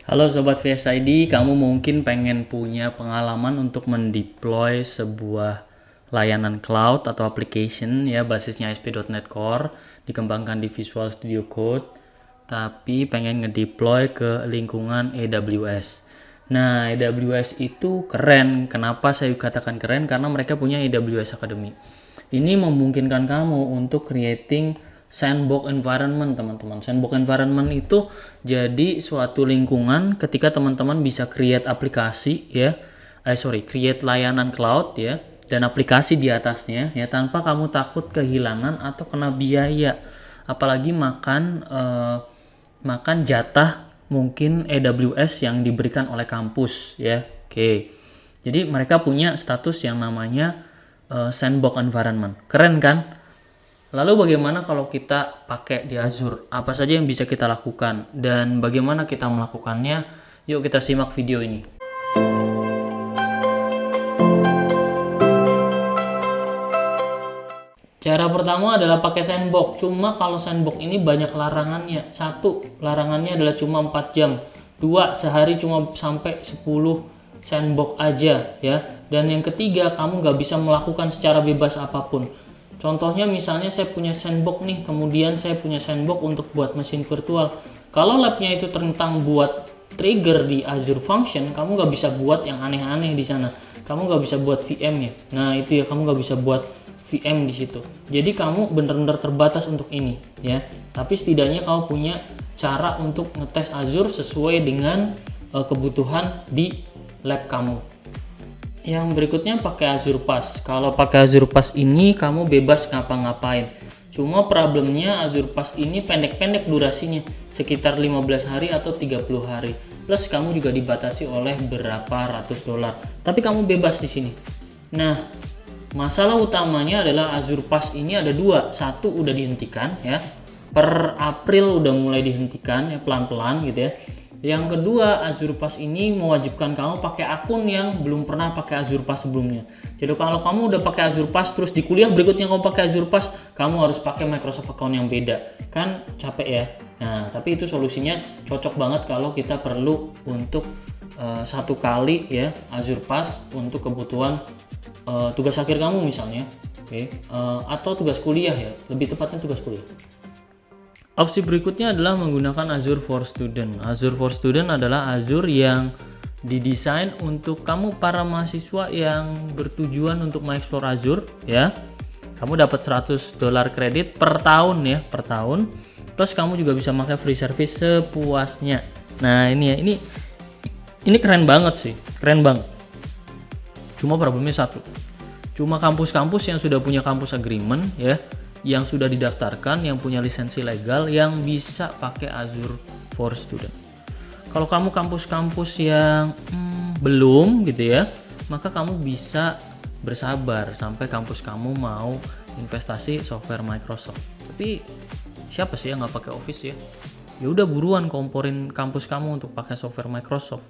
Halo Sobat VSID, kamu mungkin pengen punya pengalaman untuk mendeploy sebuah layanan cloud atau application ya basisnya ASP.NET Core dikembangkan di Visual Studio Code, tapi pengen ngedeploy ke lingkungan AWS. Nah, AWS itu keren. Kenapa saya katakan keren? Karena mereka punya AWS Academy. Ini memungkinkan kamu untuk creating sandbox environment, teman-teman. Sandbox environment itu jadi suatu lingkungan ketika teman-teman bisa create aplikasi ya, create layanan cloud ya, dan aplikasi di atasnya ya tanpa kamu takut kehilangan atau kena biaya. Apalagi makan jatah mungkin AWS yang diberikan oleh kampus ya. Oke. Jadi mereka punya status yang namanya sandbox environment. Keren kan? Lalu bagaimana kalau kita pakai di Azure? Apa saja yang bisa kita lakukan dan bagaimana kita melakukannya? Yuk kita simak video ini. Cara pertama adalah pakai sandbox. Cuma kalau sandbox ini banyak larangannya. Satu, larangannya adalah cuma 4 jam. Dua, sehari cuma sampai 10 sandbox aja ya. Dan yang ketiga, kamu nggak bisa melakukan secara bebas apapun. Contohnya misalnya saya punya sandbox nih, kemudian saya punya sandbox untuk buat mesin virtual. Kalau labnya itu tentang buat trigger di Azure Function, kamu nggak bisa buat yang aneh-aneh di sana. Kamu nggak bisa buat VM ya. Nah itu ya, kamu nggak bisa buat VM di situ. Jadi kamu benar-benar terbatas untuk ini ya. Tapi setidaknya kamu punya cara untuk ngetes Azure sesuai dengan kebutuhan di lab kamu. Yang berikutnya pakai Azure Pass. Kalau pakai Azure Pass ini kamu bebas ngapa-ngapain. Cuma problemnya Azure Pass ini pendek-pendek durasinya, sekitar 15 hari atau 30 hari. Plus kamu juga dibatasi oleh berapa ratus dolar. Tapi kamu bebas di sini. Nah, masalah utamanya adalah Azure Pass ini ada dua. Satu udah dihentikan ya. Per April udah mulai dihentikan ya, pelan-pelan gitu ya. Yang kedua, Azure Pass ini mewajibkan kamu pakai akun yang belum pernah pakai Azure Pass sebelumnya. Jadi kalau kamu udah pakai Azure Pass terus di kuliah berikutnya kamu pakai Azure Pass, kamu harus pakai Microsoft account yang beda. Kan capek ya. Nah, tapi itu solusinya cocok banget kalau kita perlu untuk satu kali ya Azure Pass untuk kebutuhan tugas akhir kamu misalnya. Oke. Atau tugas kuliah ya, lebih tepatnya tugas kuliah. Opsi berikutnya adalah menggunakan Azure for Student. Azure for Student adalah Azure yang didesain untuk kamu para mahasiswa yang bertujuan untuk mengeksplor Azure ya. Kamu dapat $100 kredit per tahun ya, per tahun. Plus kamu juga bisa pakai free service sepuasnya. Nah, ini ya, ini keren banget sih, keren banget. Cuma problemnya satu. Cuma kampus-kampus yang sudah punya kampus agreement ya, yang sudah didaftarkan, yang punya lisensi legal, yang bisa pakai Azure for Student. Kalau kamu kampus-kampus yang belum gitu ya, maka kamu bisa bersabar sampai kampus kamu mau investasi software Microsoft. Tapi siapa sih yang nggak pakai Office ya? Ya udah buruan komporin kampus kamu untuk pakai software Microsoft.